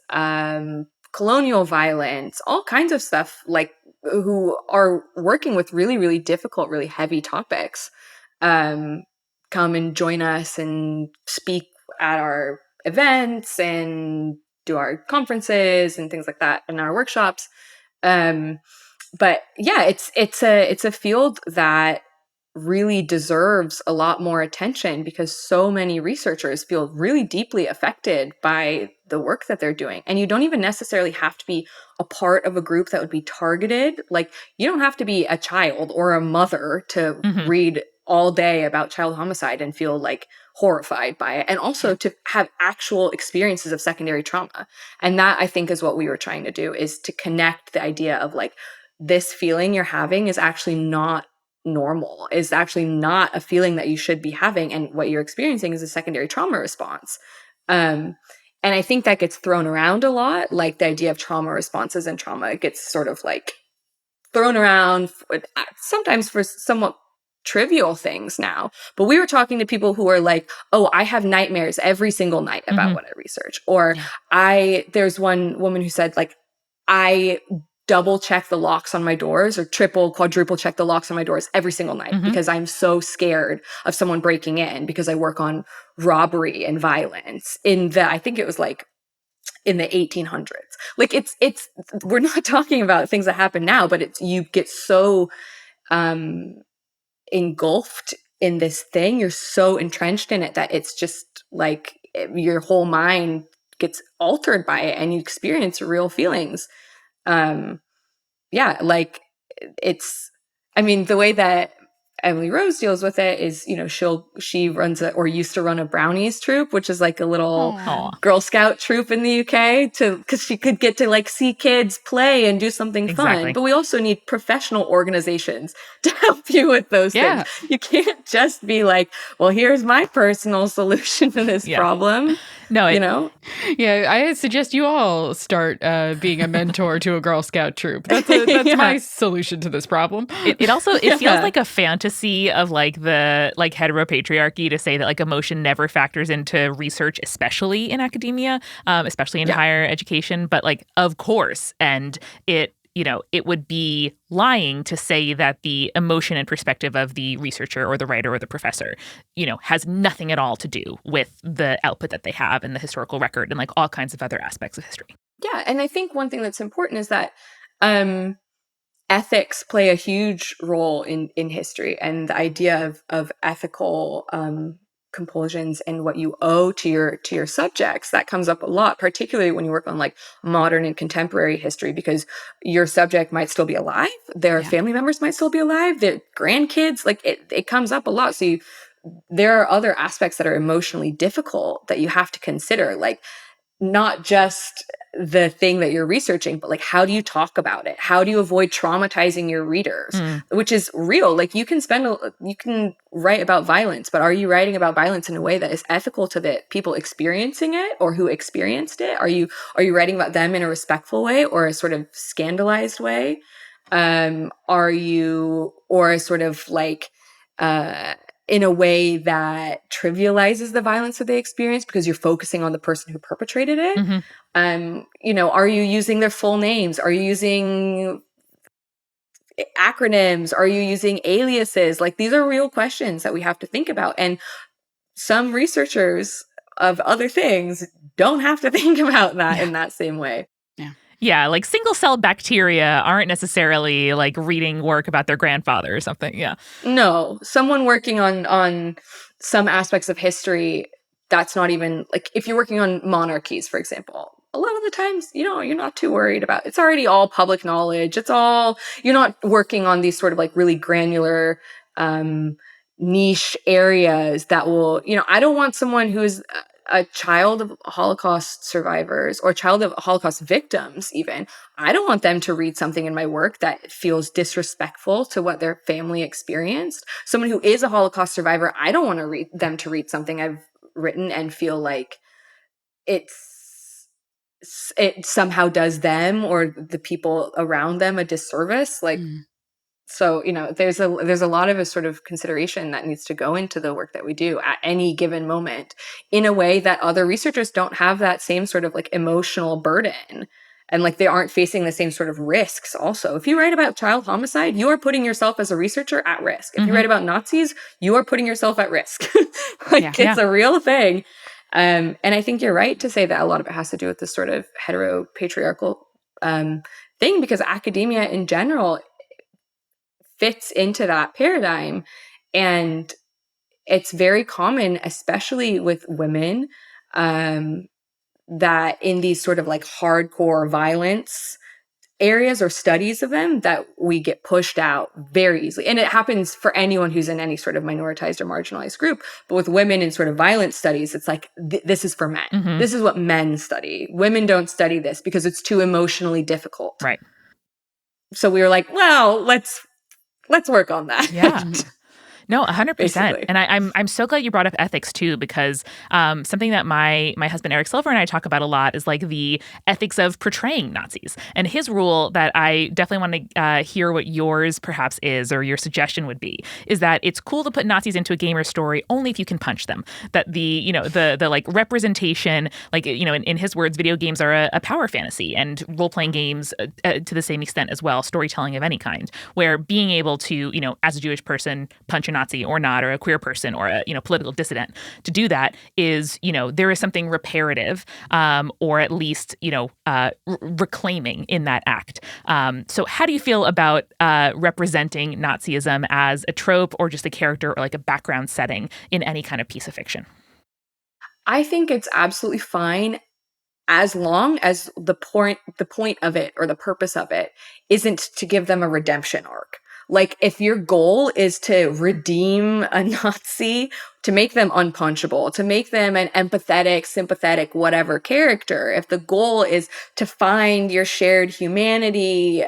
colonial violence, all kinds of stuff, like who are working with really, really difficult, really heavy topics, come and join us and speak at our events and do our conferences and things like that and our workshops. But yeah, it's a field that really deserves a lot more attention because so many researchers feel really deeply affected by the work that they're doing. And you don't even necessarily have to be a part of a group that would be targeted. Like you don't have to be a child or a mother to read all day about child homicide and feel like horrified by it, and also to have actual experiences of secondary trauma. And that, I think, is what we were trying to do, is to connect the idea of like, this feeling you're having is actually not normal, is actually not a feeling that you should be having, and what you're experiencing is a secondary trauma response. And I think that gets thrown around a lot, like the idea of trauma responses and trauma gets sort of like thrown around sometimes for somewhat trivial things now. But we were talking to people who are like, oh, I have nightmares every single night about what I research. Or there's one woman who said, like, I double check the locks on my doors or triple, quadruple check the locks on my doors every single night because I'm so scared of someone breaking in because I work on robbery and violence I think it was like in the 1800s. Like it's we're not talking about things that happen now, but you get so engulfed in this thing, you're so entrenched in it that it's just like your whole mind gets altered by it and you experience real feelings. Like I mean, the way that Emily Rose deals with it is, she runs or used to run a brownies troop, which is like a little Girl Scout troop in the UK because she could get to like see kids play and do something fun. But we also need professional organizations to help you with those things. You can't just be like, well, here's my personal solution to this problem. No, Yeah, I suggest you all start being a mentor to a Girl Scout troop. That's my solution to this problem. It also feels like a fantasy of like the like heteropatriarchy to say that like emotion never factors into research, especially in academia, especially in higher education. But like, of course, and it would be lying to say that the emotion and perspective of the researcher or the writer or the professor, has nothing at all to do with the output that they have and the historical record and like all kinds of other aspects of history. Yeah. And I think one thing that's important is that ethics play a huge role in history, and the idea of ethical compulsions and what you owe to your subjects, that comes up a lot, particularly when you work on like modern and contemporary history, because your subject might still be alive, their family members might still be alive, their grandkids, like it comes up a lot. So there are other aspects that are emotionally difficult that you have to consider, like not just the thing that you're researching, but like, how do you talk about it? How do you avoid traumatizing your readers? Which is real. Like you can write about violence, but are you writing about violence in a way that is ethical to the people experiencing it or who experienced it? Are you writing about them in a respectful way or a sort of scandalized way? Or a sort of like, in a way that trivializes the violence that they experience because you're focusing on the person who perpetrated it? Are you using their full names? Are you using acronyms? Are you using aliases? Like, these are real questions that we have to think about. And some researchers of other things don't have to think about that in that same way. Yeah, like single-cell bacteria aren't necessarily like reading work about their grandfather or something. Yeah. No, someone working on some aspects of history, that's not even like, if you're working on monarchies, for example, a lot of the times, you're not too worried about it. It's already all public knowledge. You're not working on these sort of like really granular niche areas that will, I don't want someone who's a child of Holocaust survivors or child of Holocaust victims even. I don't want them to read something in my work that feels disrespectful to what their family experienced. Someone who is a Holocaust survivor, I don't want them to read something I've written and feel like it somehow does them or the people around them a disservice. Like, so, there's a lot of a sort of consideration that needs to go into the work that we do at any given moment in a way that other researchers don't have that same sort of like emotional burden. And like, they aren't facing the same sort of risks also. If you write about child homicide, you are putting yourself as a researcher at risk. If you write about Nazis, you are putting yourself at risk. It's a real thing. And I think you're right to say that a lot of it has to do with this sort of heteropatriarchal thing, because academia in general fits into that paradigm. And it's very common, especially with women, that in these sort of like hardcore violence areas or studies of them, that we get pushed out very easily. And it happens for anyone who's in any sort of minoritized or marginalized group. But with women in sort of violence studies, it's like, this is for men. This is what men study. Women don't study this because it's too emotionally difficult. Right. So we were like, well, let's work on that. Yeah. No, 100%. basically. And I'm so glad you brought up ethics too, because something that my husband Eric Silver and I talk about a lot is like the ethics of portraying Nazis. And his rule that I definitely want to hear what yours perhaps is, or your suggestion would be, is that it's cool to put Nazis into a gamer story only if you can punch them. That the like representation, like in his words, video games are a power fantasy, and role playing games to the same extent as well, storytelling of any kind, where being able to as a Jewish person punch a Nazi or not, or a queer person or a political dissident, to do that is there is something reparative, or at least reclaiming in that act. So how do you feel about representing Nazism as a trope or just a character or like a background setting in any kind of piece of fiction? I think it's absolutely fine as long as the point of it, or the purpose of it, isn't to give them a redemption arc. Like, if your goal is to redeem a Nazi, to make them unpunchable, to make them an empathetic, sympathetic, whatever character, if the goal is to find your shared humanity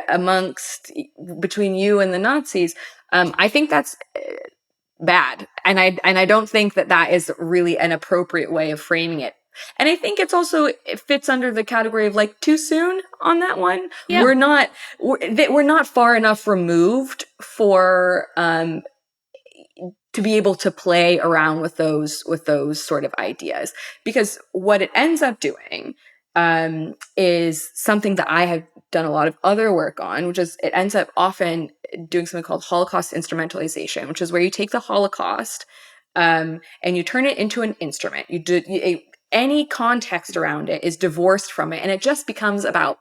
between you and the Nazis, I think that's bad. And I don't think that is really an appropriate way of framing it. And I think it fits under the category of like too soon on that one. Yeah. We're not far enough removed for to be able to play around with those sort of ideas, because what it ends up doing is something that I have done a lot of other work on, which is it ends up often doing something called Holocaust instrumentalization, which is where you take the Holocaust and you turn it into an instrument. Any context around it is divorced from it, and it just becomes about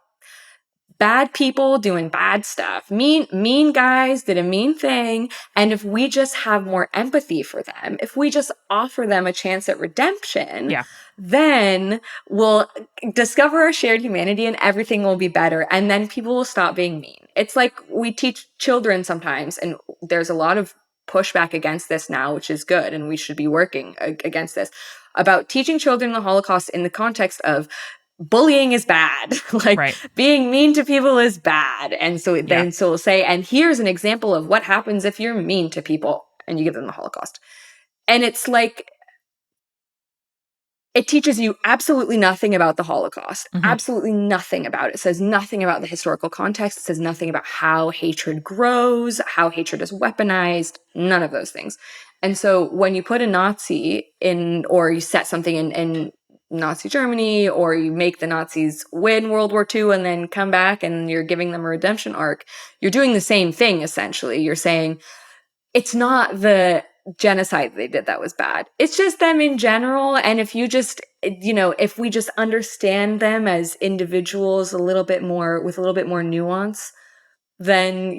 bad people doing bad stuff. Mean guys did a mean thing. And if we just have more empathy for them, if we just offer them a chance at redemption, then we'll discover a shared humanity and everything will be better. And then people will stop being mean. It's like we teach children sometimes, and there's a lot of pushback against this now, which is good. And we should be working against this, about teaching children the Holocaust in the context of bullying is bad. Being mean to people is bad. And so we'll say, and here's an example of what happens if you're mean to people, and you give them the Holocaust. And it's like, it teaches you absolutely nothing about the Holocaust, absolutely nothing about it. It says nothing about the historical context. It says nothing about how hatred grows, how hatred is weaponized, none of those things. And so when you put a Nazi in, or you set something in Nazi Germany, or you make the Nazis win World War II and then come back and you're giving them a redemption arc, you're doing the same thing, essentially. You're saying, it's not the genocide they did that was bad. It's just them in general. And if you just, if we just understand them as individuals a little bit more, with a little bit more nuance, then,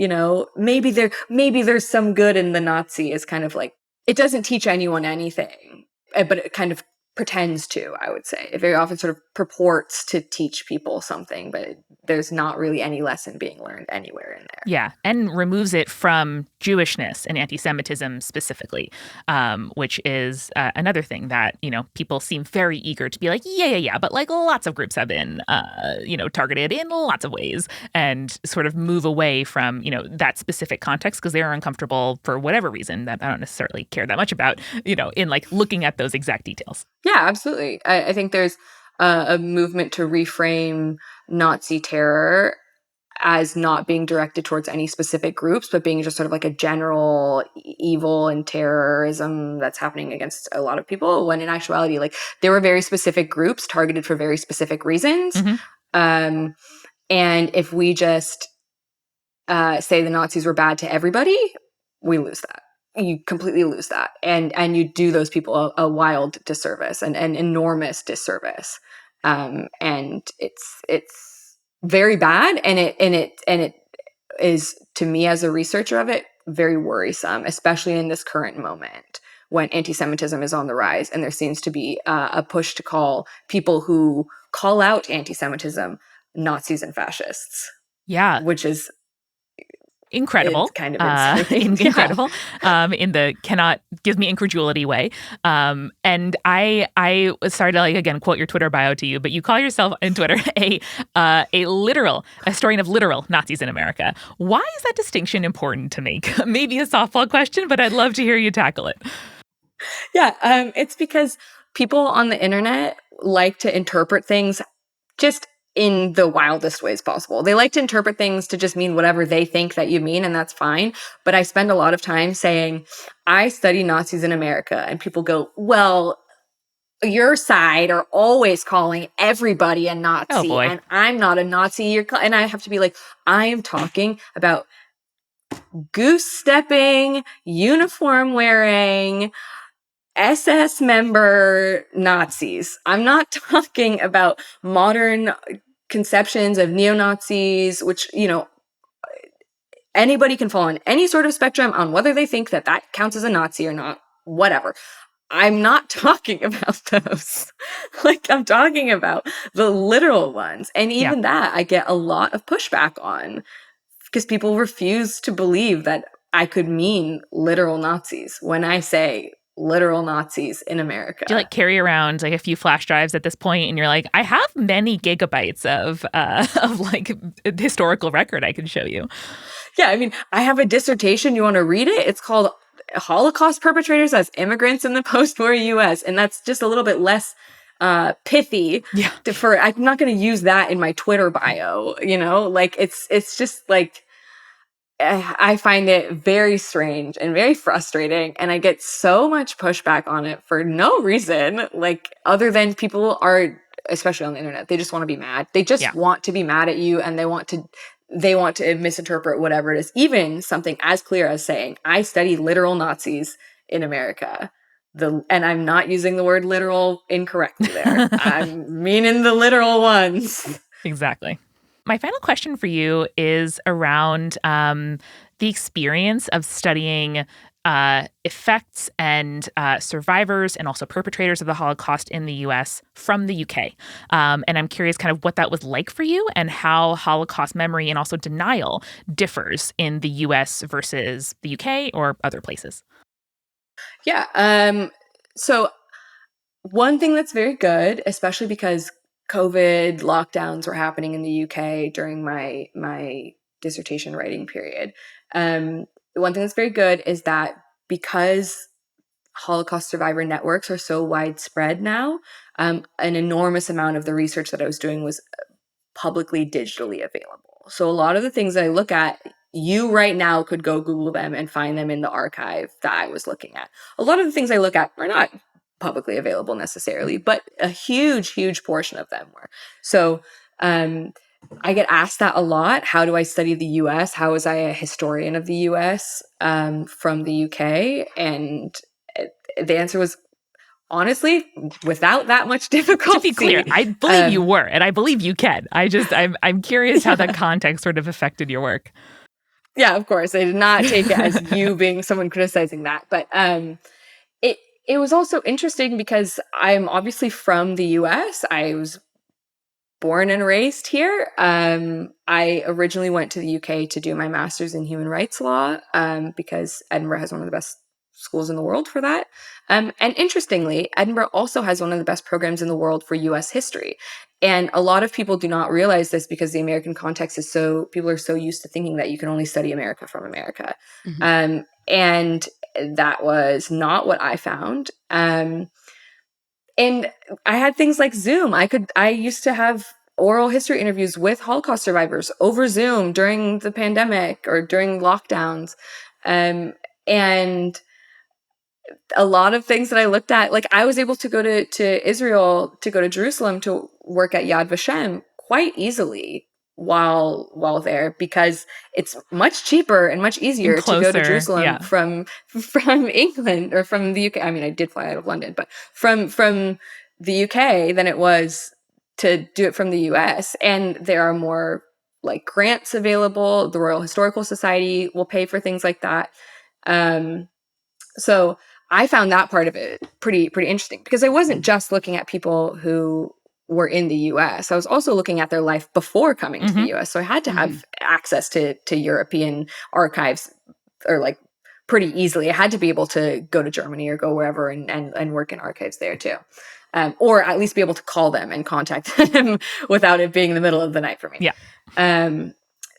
maybe there's some good in the Nazi. Is kind of like, it doesn't teach anyone anything, but it kind of pretends to, I would say. It very often sort of purports to teach people something, but there's not really any lesson being learned anywhere in there. Yeah, and removes it from Jewishness and anti-Semitism specifically, which is another thing that, people seem very eager to be like, yeah, but like lots of groups have been, targeted in lots of ways, and sort of move away from, that specific context because they are uncomfortable for whatever reason that I don't necessarily care that much about, in like looking at those exact details. Yeah, absolutely. I think there's a movement to reframe Nazi terror as not being directed towards any specific groups, but being just sort of like a general evil and terrorism that's happening against a lot of people, when in actuality, like, there were very specific groups targeted for very specific reasons. And if we just say the Nazis were bad to everybody, we lose that. You completely lose that, and you do those people a wild disservice, an enormous disservice, and it's very bad, and it is, to me as a researcher of it, very worrisome, especially in this current moment when anti-Semitism is on the rise, and there seems to be a push to call people who call out anti-Semitism Nazis and fascists. Yeah, which is incredible. It's kind of insane. Incredible. In the cannot give me incredulity way. And I started to again quote your Twitter bio to you, but you call yourself on Twitter a historian of literal Nazis in America. Why is that distinction important to make? Maybe a softball question, but I'd love to hear you tackle it. Yeah, it's because people on the internet like to interpret things just in the wildest ways possible. They like to interpret things to just mean whatever they think that you mean, and that's fine. But I spend a lot of time saying, I study Nazis in America, and people go, well, your side are always calling everybody a Nazi, oh boy. and I'm not a Nazi. And I have to be like, I am talking about goose-stepping, uniform-wearing, SS member Nazis. I'm not talking about modern conceptions of neo-Nazis, which, anybody can fall on any sort of spectrum on whether they think that that counts as a Nazi or not, whatever. I'm not talking about those. I'm talking about the literal ones. And even that I get a lot of pushback on because people refuse to believe that I could mean literal Nazis when I say literal Nazis in America. Do you carry around a few flash drives at this point, and you're like, I have many gigabytes of historical record I can show you? Yeah, I mean, I have a dissertation. You want to read it? It's called Holocaust Perpetrators as Immigrants in the Post-War U.S., and that's just a little bit less pithy. Yeah. I'm not going to use that in my Twitter bio. It's just I find it very strange and very frustrating, and I get so much pushback on it for no reason, other than people are, especially on the internet, they just want to be mad. They just want to be mad at you, and they want to misinterpret whatever it is, even something as clear as saying, I study literal Nazis in America. And I'm not using the word literal incorrectly there. I'm meaning the literal ones. Exactly. My final question for you is around the experience of studying effects and survivors and also perpetrators of the Holocaust in the U.S. from the U.K. And I'm curious kind of what that was like for you and how Holocaust memory and also denial differs in the U.S. versus the U.K. or other places. Yeah. So one thing that's very good, especially because COVID lockdowns were happening in the UK during my dissertation writing period. The one thing that's very good is that because Holocaust survivor networks are so widespread now, an enormous amount of the research that I was doing was publicly digitally available. So a lot of the things that I look at, you right now could go Google them and find them in the archive that I was looking at. A lot of the things I look at are not publicly available necessarily, but a huge, huge portion of them were. So I get asked that a lot. How do I study the US? How was I a historian of the US from the UK? And the answer was, honestly, without that much difficulty. To be clear, I believe you were, and I believe you can. I'm curious how that context sort of affected your work. Yeah, of course. I did not take it as you being someone criticizing that. But it was also interesting because I'm obviously from the US. I was born and raised here. I originally went to the UK to do my master's in human rights law because Edinburgh has one of the best schools in the world for that. And interestingly, Edinburgh also has one of the best programs in the world for US history. And a lot of people do not realize this because the American context is people are so used to thinking that you can only study America from America. Mm-hmm. And that was not what I found. And I had things like Zoom. I used to have oral history interviews with Holocaust survivors over Zoom during the pandemic or during lockdowns. And a lot of things that I looked at, I was able to go to Israel, to go to Jerusalem to work at Yad Vashem quite easily while there, because it's much cheaper and much easier to go to Jerusalem from England or from the UK. I mean, I did fly out of London, but from the UK than it was to do it from the US. And there are more grants available. The Royal Historical Society will pay for things like that. So I found that part of it pretty interesting, because I wasn't just looking at people who were in the US. I was also looking at their life before coming to the US. So I had to have access to European archives, or like pretty easily. I had to be able to go to Germany or go wherever and work in archives there too. Or at least be able to call them and contact them without it being in the middle of the night for me. Yeah.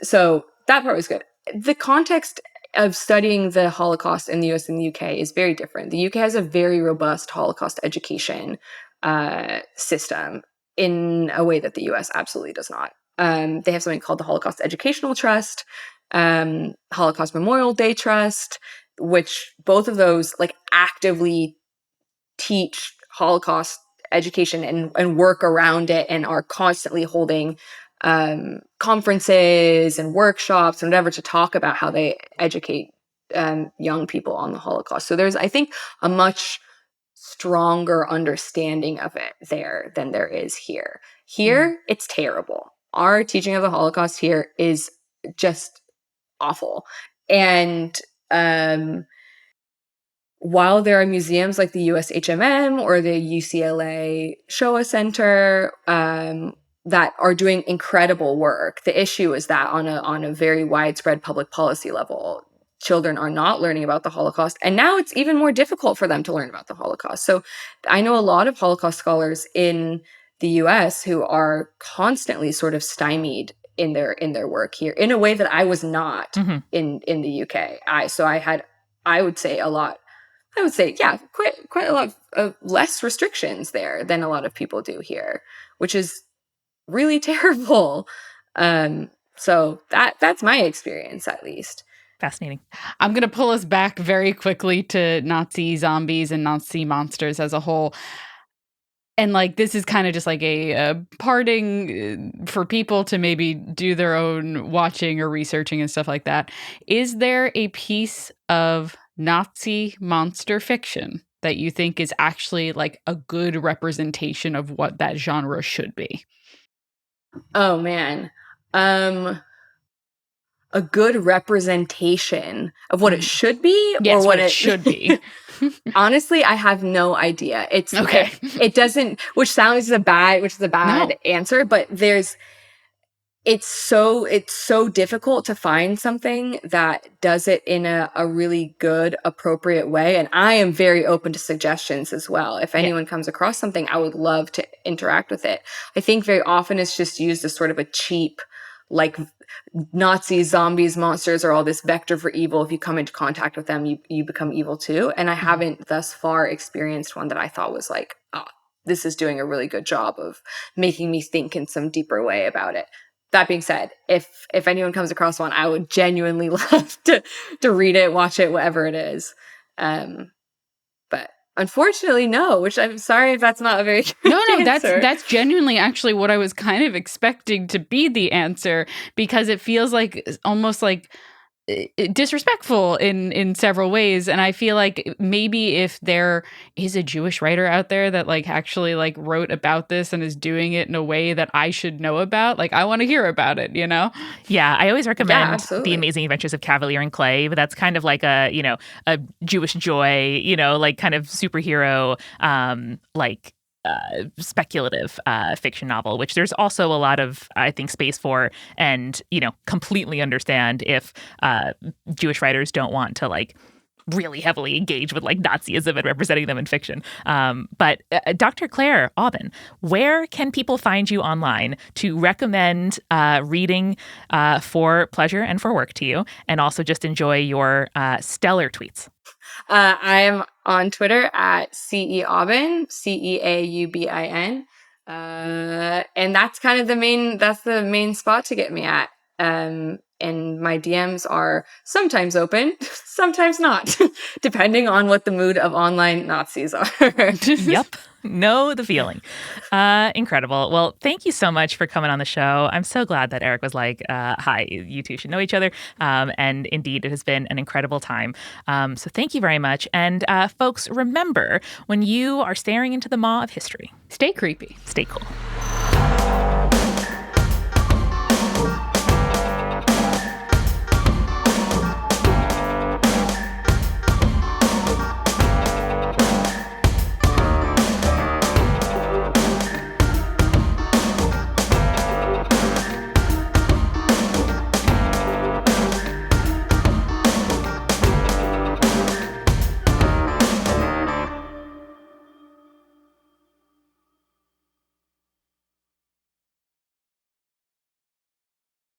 So that part was good. The context of studying the Holocaust in the US and the UK is very different. The UK has a very robust Holocaust education system in a way that the US absolutely does not. They have something called the Holocaust Educational Trust, Holocaust Memorial Day Trust, which both of those like actively teach Holocaust education and work around it, and are constantly holding conferences and workshops and whatever to talk about how they educate young people on the Holocaust. So there's, I think, a much stronger understanding of it there than there is here. Here, it's terrible. Our teaching of the Holocaust here is just awful. And while there are museums like the USHMM or the UCLA Shoah Center that are doing incredible work, the issue is that on a very widespread public policy level, children are not learning about the Holocaust. And now it's even more difficult for them to learn about the Holocaust. So I know a lot of Holocaust scholars in the US who are constantly sort of stymied in their work here in a way that I was not in the UK. I would say, yeah, quite a lot of less restrictions there than a lot of people do here, which is really terrible. So that's my experience, at least. Fascinating. I'm going to pull us back very quickly to Nazi zombies and Nazi monsters as a whole. And like, this is kind of just like a parting for people to maybe do their own watching or researching and stuff like that. Is there a piece of Nazi monster fiction that you think is actually like a good representation of what that genre should be? Oh man. A good representation of what it should be, yes, or what it should be. Honestly, I have no idea. It's okay. It doesn't, which is a bad answer, but it's so difficult to find something that does it in a really good, appropriate way. And I am very open to suggestions as well. If anyone comes across something, I would love to interact with it. I think very often it's just used as sort of a cheap, like, Nazis, zombies, monsters are all this vector for evil. If you come into contact with them, you become evil too. And I haven't thus far experienced one that I thought was like, oh, this is doing a really good job of making me think in some deeper way about it. That being said, if anyone comes across one, I would genuinely love to read it, watch it, whatever it is. But unfortunately, no, which I'm sorry if that's not a very good answer. That's genuinely actually what I was kind of expecting to be the answer, because it feels like almost like disrespectful in several ways. And I feel like maybe if there is a Jewish writer out there that like actually like wrote about this and is doing it in a way that I should know about, like I want to hear about it, you know? Yeah, I always recommend The Amazing Adventures of Cavalier and Clay, but that's kind of like a Jewish joy, like kind of superhero, speculative fiction novel, which there's also a lot of, I think, space for, and completely understand if Jewish writers don't want to like really heavily engage with like Nazism and representing them in fiction. But Dr. Claire Aubin, where can people find you online to recommend reading for pleasure and for work to you, and also just enjoy your stellar tweets? I am on Twitter at CEAubin, CEAUBIN. And that's kind of the main spot to get me at. And my DMs are sometimes open, sometimes not, depending on what the mood of online Nazis are. Yep. Know the feeling. Incredible. Well, thank you so much for coming on the show. I'm so glad that Eric was like, hi, you two should know each other. And indeed, it has been an incredible time. So thank you very much. And folks, remember, when you are staring into the maw of history, stay creepy. Stay cool.